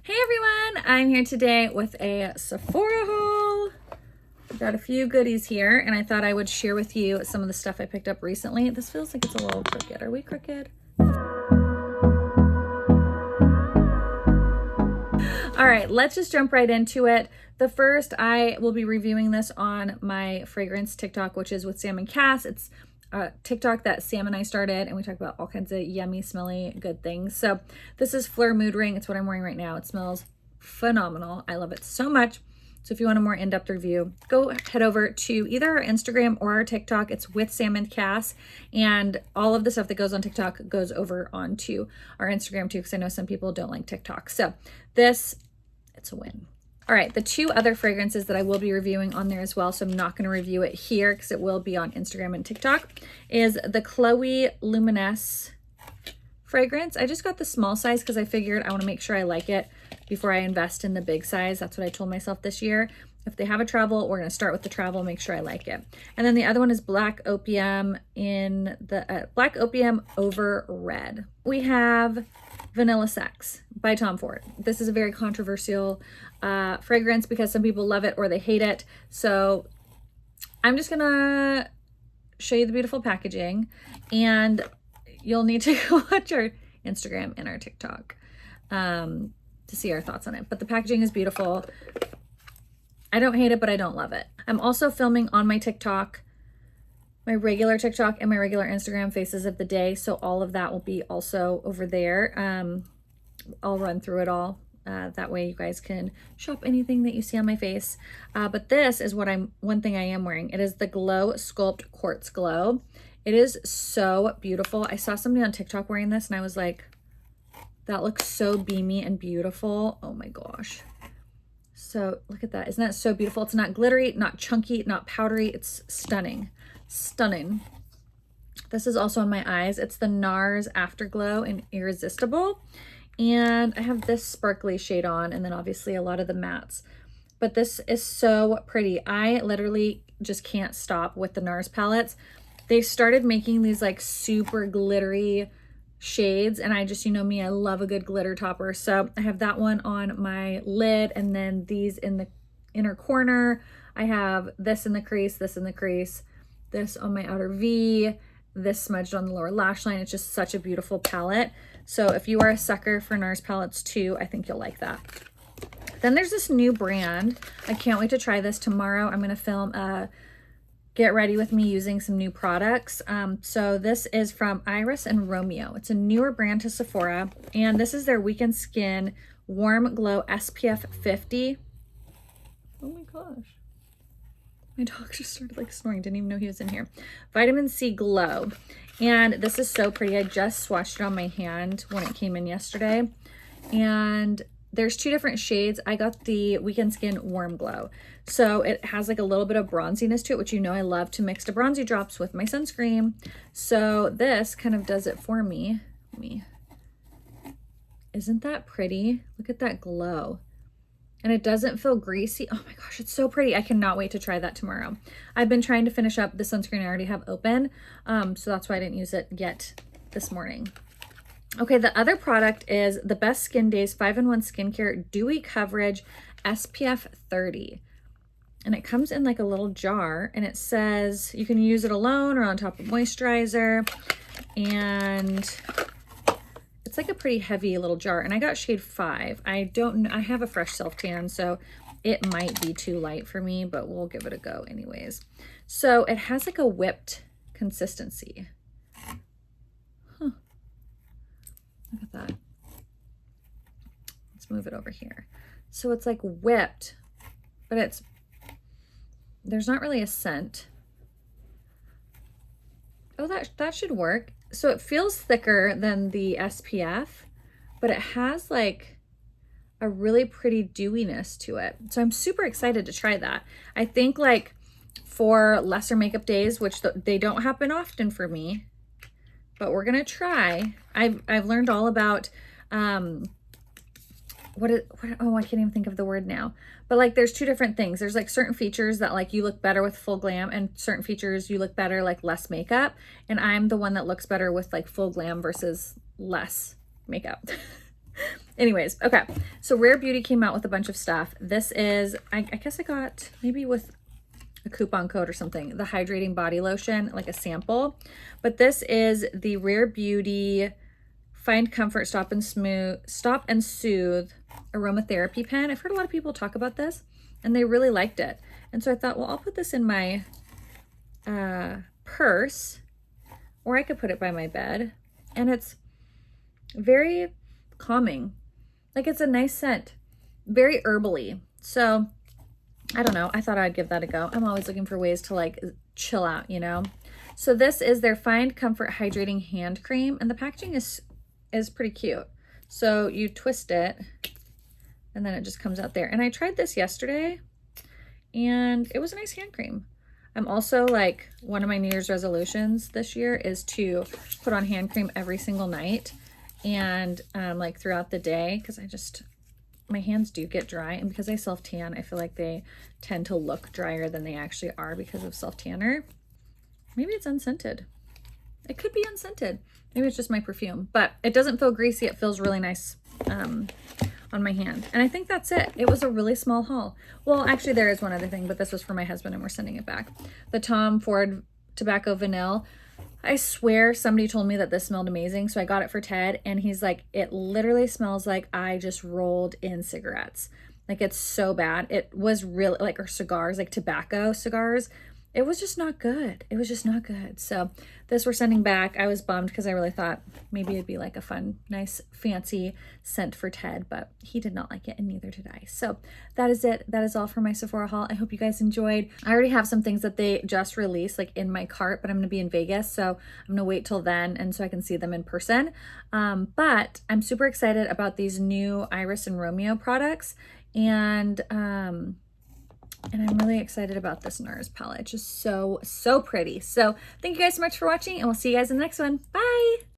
Hey everyone, I'm here today with a Sephora haul. Got a few goodies here and I thought I would share with you some of the stuff I picked up recently. This feels like it's a little crooked. Are we crooked? All right, let's just jump right into it. The first, I will be reviewing this on my fragrance TikTok, which is with Sam and Cass. It's a TikTok that Sam and I started, and we talk about all kinds of yummy, smelly, good things. So this is Fleur Mood Ring. It's what I'm wearing right now. It smells phenomenal. I love it so much. So if you want a more in-depth review, go head over to either our Instagram or our TikTok. It's with Sam and Cass, and all of the stuff that goes on TikTok goes over onto our Instagram too, because I know some people don't like TikTok. So this, it's a win. All right, the two other fragrances that I will be reviewing on there as well, so I'm not going to review it here because it will be on Instagram and TikTok, is the Chloe Luminous fragrance. I just got the small size because I figured I want to make sure I like it before I invest in the big size. That's what I told myself this year. If they have a travel, we're going to start with the travel, make sure I like it. And then the other one is Black Opium in the Black Opium over Red. We have Vanilla Sex by Tom Ford. This is a very controversial fragrance because some people love it or they hate it. So I'm just gonna show you the beautiful packaging, and you'll need to go watch our Instagram and our TikTok to see our thoughts on it. But the packaging is beautiful. I don't hate it, but I don't love it. I'm also filming on my TikTok, my regular TikTok and my regular Instagram faces of the day. So all of that will be also over there. I'll run through it all. That way you guys can shop anything that you see on my face. But this is what one thing I am wearing. It is the Glow Sculpt Quartz Glow. It is so beautiful. I saw somebody on TikTok wearing this and I was like, that looks so beamy and beautiful. Oh my gosh. So look at that. Isn't that so beautiful? It's not glittery, not chunky, not powdery. It's stunning. Stunning. This is also on my eyes. It's the Nars Afterglow in Irresistible. And I have this sparkly shade on, and then obviously a lot of the mattes. But this is so pretty. I literally just can't stop with the Nars palettes. They started making these like super glittery shades, and I just, you know me, I love a good glitter topper. So I have that one on my lid, and then these in the inner corner. I have this in the crease, this in the crease, this on my outer V, this smudged on the lower lash line. It's just such a beautiful palette. So if you are a sucker for Nars palettes too, I think you'll like that. Then there's this new brand. I can't wait to try this. Tomorrow I'm going to film get ready with me using some new products. So this is from Iris and Romeo. It's a newer brand to Sephora, and this is their Weekend Skin Warm Glow SPF 50. Oh my gosh. My dog just started like snoring. Didn't even know he was in here. Vitamin C Glow. And this is so pretty. I just swatched it on my hand when it came in yesterday. And there's two different shades. I got the Weekend Skin Warm Glow. So it has like a little bit of bronziness to it, which you know I love to mix the bronzy drops with my sunscreen. So this kind of does it for me. Isn't that pretty? Look at that glow. And it doesn't feel greasy. Oh my gosh, it's so pretty. I cannot wait to try that tomorrow. I've been trying to finish up the sunscreen I already have open. So that's why I didn't use it yet this morning. Okay, the other product is the Best Skin Days 5-in-1 Skincare Dewy Coverage SPF 30. And it comes in like a little jar, and it says you can use it alone or on top of moisturizer. And it's like a pretty heavy little jar, and I got shade 5. I have a fresh self tan, so it might be too light for me, but we'll give it a go anyways. So it has like a whipped consistency. Huh. Look at that. Let's move it over here. So it's like whipped, but there's not really a scent. Oh, that should work. So it feels thicker than the SPF, but it has like a really pretty dewiness to it. So I'm super excited to try that. I think like for lesser makeup days, which they don't happen often for me, but we're gonna try. I've learned all about oh, I can't even think of the word now. But like there's two different things. There's like certain features that like you look better with full glam, and certain features you look better like less makeup. And I'm the one that looks better with like full glam versus less makeup. Anyways, okay. So Rare Beauty came out with a bunch of stuff. This is, I guess I got maybe with a coupon code or something, the hydrating body lotion, like a sample. But this is the Rare Beauty Find Comfort Stop and Soothe aromatherapy pen. I've heard a lot of people talk about this and they really liked it. And so I thought, well, I'll put this in my purse, or I could put it by my bed. And it's very calming. Like, it's a nice scent, very herbally. So I don't know, I thought I'd give that a go. I'm always looking for ways to like chill out, you know? So this is their Find Comfort Hydrating Hand Cream, and the packaging is pretty cute. So you twist it and then it just comes out there. And I tried this yesterday and it was a nice hand cream. I'm also like, one of my New Year's resolutions this year is to put on hand cream every single night and like throughout the day, because my hands do get dry, and because I self-tan, I feel like they tend to look drier than they actually are because of self-tanner. Maybe it's unscented. It could be unscented. Maybe it's just my perfume, but it doesn't feel greasy. It feels really nice on my hand. And I think that's it. It was a really small haul. Well, actually there is one other thing, but this was for my husband and we're sending it back. The Tom Ford Tobacco Vanille. I swear somebody told me that this smelled amazing. So I got it for Ted and he's like, it literally smells like I just rolled in cigarettes. Like, it's so bad. It was really like, or cigars, like tobacco cigars. It was just not good. It was just not good. So this we're sending back. I was bummed because I really thought maybe it'd be like a fun, nice, fancy scent for Ted, but he did not like it and neither did I. So that is it. That is all for my Sephora haul. I hope you guys enjoyed. I already have some things that they just released like in my cart, but I'm going to be in Vegas. So I'm going to wait till then and so I can see them in person. But I'm super excited about these new Iris and Romeo products. And I'm really excited about this Nars palette. Just so pretty. So thank you guys so much for watching and we'll see you guys in the next one. Bye.